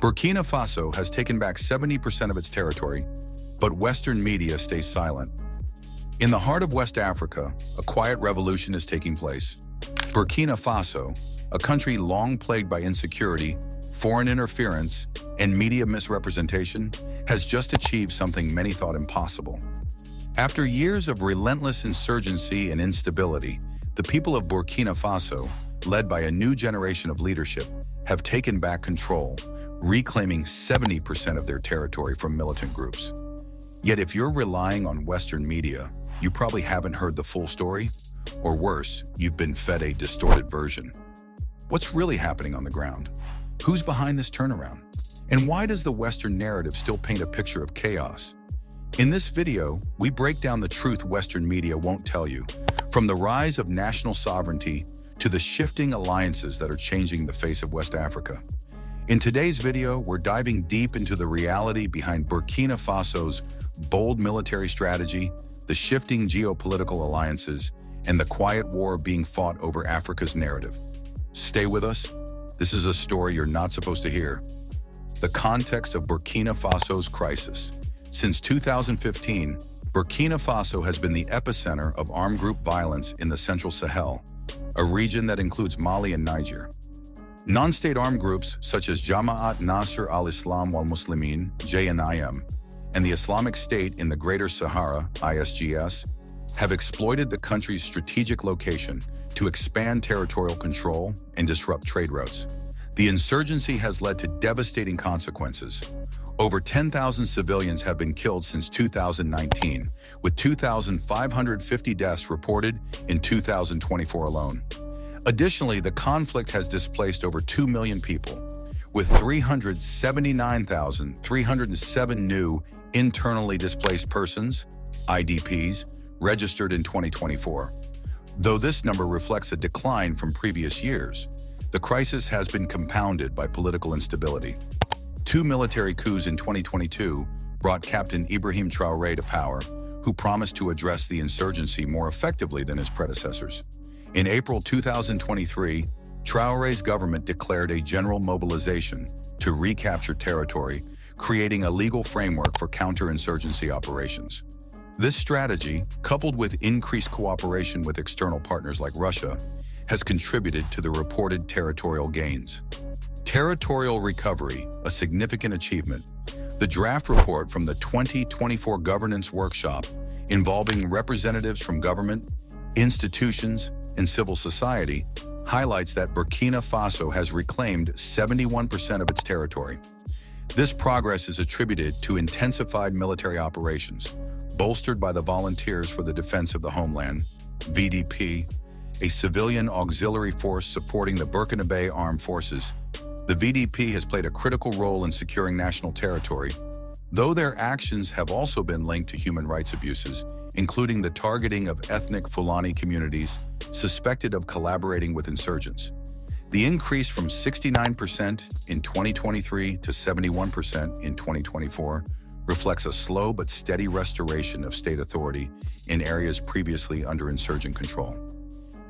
Burkina Faso has taken back 70% of its territory, but Western media stay silent. In the heart of West Africa, a quiet revolution is taking place. Burkina Faso, a country long plagued by insecurity, foreign interference, and media misrepresentation, has just achieved something many thought impossible. After years of relentless insurgency and instability, the people of Burkina Faso, led by a new generation of leadership, have taken back control, reclaiming 70% of their territory from militant groups. Yet if you're relying on Western media, you probably haven't heard the full story, or worse, you've been fed a distorted version. What's really happening on the ground? Who's behind this turnaround? And why does the Western narrative still paint a picture of chaos? In this video, we break down the truth Western media won't tell you, from the rise of national sovereignty to the shifting alliances that are changing the face of West Africa. In today's video, we're diving deep into the reality behind Burkina Faso's bold military strategy, the shifting geopolitical alliances, and the quiet war being fought over Africa's narrative. Stay with us. This is a story you're not supposed to hear. The context of Burkina Faso's crisis. Since 2015, Burkina Faso has been the epicenter of armed group violence in the central Sahel, a region that includes Mali and Niger. Non-state armed groups such as Jama'at Nasr al-Islam wal-Muslimin, JNIM, and the Islamic State in the Greater Sahara, ISGS, have exploited the country's strategic location to expand territorial control and disrupt trade routes. The insurgency has led to devastating consequences. Over 10,000 civilians have been killed since 2019, with 2,550 deaths reported in 2024 alone. Additionally, the conflict has displaced over 2 million people, with 379,307 new internally displaced persons, IDPs, registered in 2024. Though this number reflects a decline from previous years, the crisis has been compounded by political instability. 2 military coups in 2022 brought Captain Ibrahim Traoré to power, who promised to address the insurgency more effectively than his predecessors. In April 2023, Traoré's government declared a general mobilization to recapture territory, creating a legal framework for counterinsurgency operations. This strategy, coupled with increased cooperation with external partners like Russia, has contributed to the reported territorial gains. Territorial recovery, a significant achievement. The draft report from the 2024 Governance Workshop, involving representatives from government, institutions, and civil society, highlights that Burkina Faso has reclaimed 71% of its territory. This progress is attributed to intensified military operations, bolstered by the Volunteers for the Defense of the Homeland, VDP, a civilian auxiliary force supporting the Burkina Faso Armed Forces. The VDP has played a critical role in securing national territory, though their actions have also been linked to human rights abuses, including the targeting of ethnic Fulani communities suspected of collaborating with insurgents. The increase from 69% in 2023 to 71% in 2024 reflects a slow but steady restoration of state authority in areas previously under insurgent control.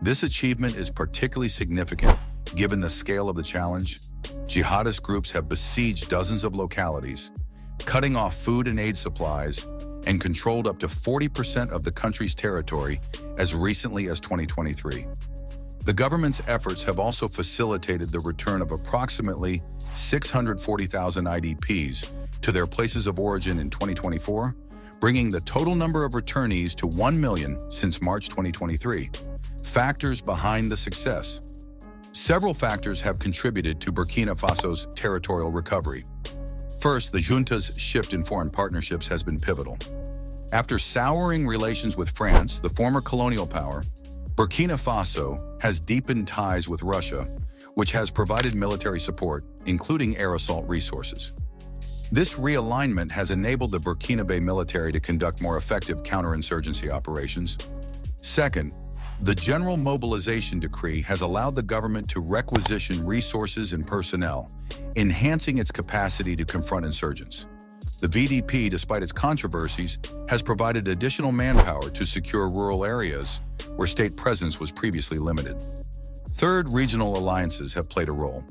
This achievement is particularly significant given the scale of the challenge. Jihadist groups have besieged dozens of localities, cutting off food and aid supplies, and controlled up to 40% of the country's territory as recently as 2023. The government's efforts have also facilitated the return of approximately 640,000 IDPs to their places of origin in 2024, bringing the total number of returnees to 1 million since March 2023. Factors behind the success. Several factors have contributed to Burkina Faso's territorial recovery. First, the junta's shift in foreign partnerships has been pivotal. After souring relations with France, the former colonial power, Burkina Faso has deepened ties with Russia, which has provided military support, including air assault resources. This realignment has enabled the Burkina Faso military to conduct more effective counterinsurgency operations. Second, the General Mobilization Decree has allowed the government to requisition resources and personnel, enhancing its capacity to confront insurgents. The VDP, despite its controversies, has provided additional manpower to secure rural areas where state presence was previously limited. Third, regional alliances have played a role.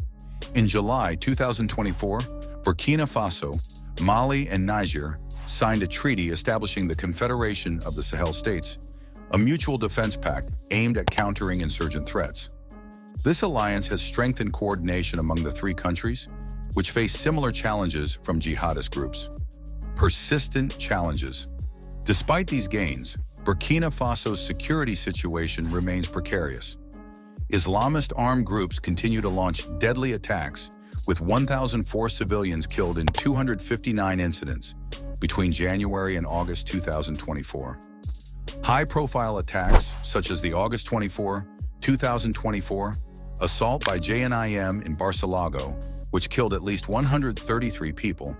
In July 2024, Burkina Faso, Mali, and Niger signed a treaty establishing the Confederation of the Sahel States, a mutual defense pact aimed at countering insurgent threats. This alliance has strengthened coordination among the three countries, which face similar challenges from jihadist groups. Persistent challenges. Despite these gains, Burkina Faso's security situation remains precarious. Islamist armed groups continue to launch deadly attacks, with 1,004 civilians killed in 259 incidents between January and August 2024. High-profile attacks, such as the August 24, 2024, assault by JNIM in Barcelona, which killed at least 133 people,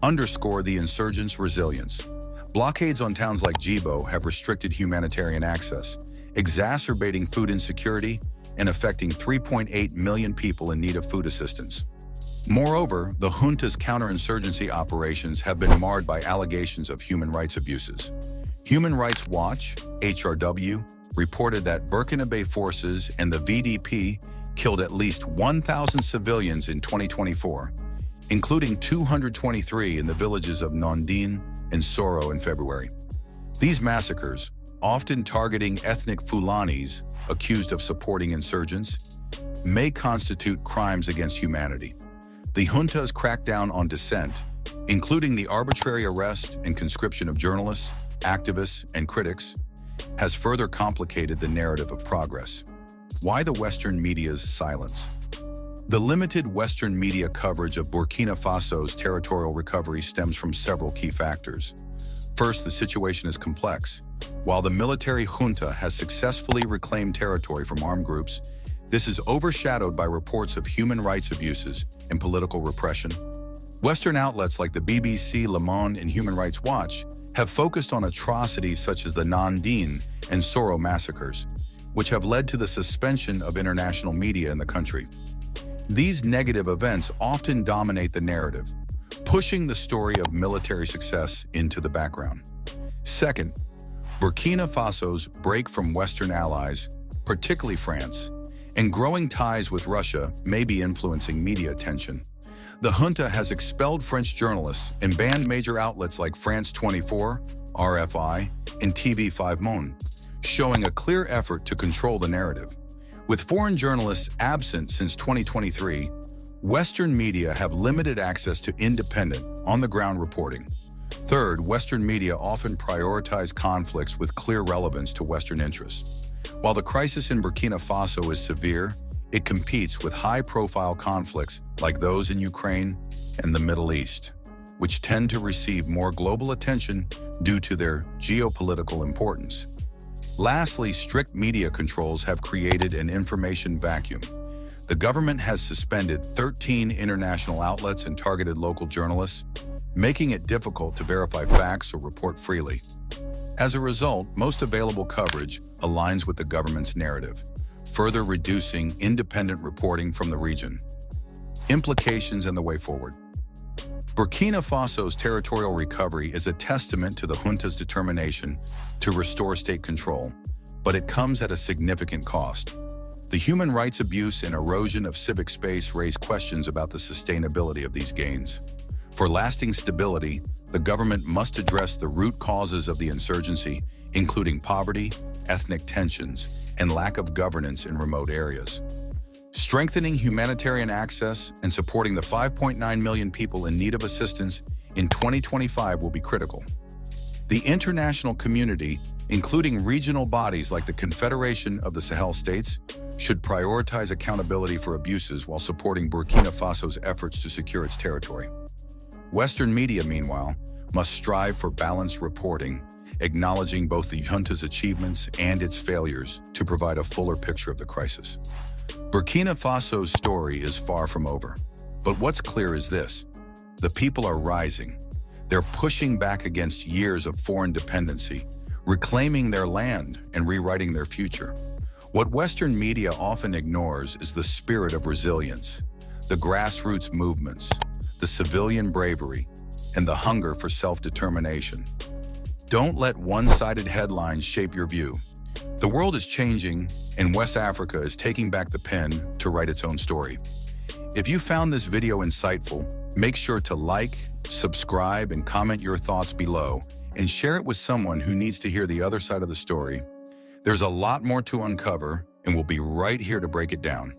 underscore the insurgents' resilience. Blockades on towns like Djibo have restricted humanitarian access, exacerbating food insecurity and affecting 3.8 million people in need of food assistance. Moreover, the junta's counterinsurgency operations have been marred by allegations of human rights abuses. Human Rights Watch, HRW, reported that Burkina Faso forces and the VDP killed at least 1,000 civilians in 2024, including 223 in the villages of Nondine and Soro in February. These massacres, often targeting ethnic Fulanis accused of supporting insurgents, may constitute crimes against humanity. The junta's crackdown on dissent, including the arbitrary arrest and conscription of journalists, activists, and critics, has further complicated the narrative of progress. Why the Western media's silence? The limited Western media coverage of Burkina Faso's territorial recovery stems from several key factors. First, the situation is complex. While the military junta has successfully reclaimed territory from armed groups, this is overshadowed by reports of human rights abuses and political repression. Western outlets like the BBC, Le Monde, and Human Rights Watch have focused on atrocities such as the Nondine and Soro massacres, which have led to the suspension of international media in the country. These negative events often dominate the narrative, pushing the story of military success into the background. Second, Burkina Faso's break from Western allies, particularly France, and growing ties with Russia may be influencing media attention. The junta has expelled French journalists and banned major outlets like France 24, RFI, and TV5 Monde, showing a clear effort to control the narrative. With foreign journalists absent since 2023, Western media have limited access to independent, on-the-ground reporting. Third, Western media often prioritize conflicts with clear relevance to Western interests. While the crisis in Burkina Faso is severe, it competes with high-profile conflicts like those in Ukraine and the Middle East, which tend to receive more global attention due to their geopolitical importance. Lastly, strict media controls have created an information vacuum. The government has suspended 13 international outlets and targeted local journalists, making it difficult to verify facts or report freely. As a result, most available coverage aligns with the government's narrative, further reducing independent reporting from the region. Implications and the way forward. Burkina Faso's territorial recovery is a testament to the junta's determination to restore state control, but it comes at a significant cost. The human rights abuse and erosion of civic space raise questions about the sustainability of these gains. For lasting stability, the government must address the root causes of the insurgency, including poverty, ethnic tensions, and lack of governance in remote areas. Strengthening humanitarian access and supporting the 5.9 million people in need of assistance in 2025 will be critical. The international community, including regional bodies like the Confederation of the Sahel States, should prioritize accountability for abuses while supporting Burkina Faso's efforts to secure its territory. Western media, meanwhile, must strive for balanced reporting, acknowledging both the junta's achievements and its failures to provide a fuller picture of the crisis. Burkina Faso's story is far from over, but what's clear is this: the people are rising. They're pushing back against years of foreign dependency, reclaiming their land and rewriting their future. What Western media often ignores is the spirit of resilience, the grassroots movements, the civilian bravery, and the hunger for self-determination. Don't let one-sided headlines shape your view. The world is changing, and West Africa is taking back the pen to write its own story. If you found this video insightful, make sure to like, subscribe, and comment your thoughts below, and share it with someone who needs to hear the other side of the story. There's a lot more to uncover, and we'll be right here to break it down.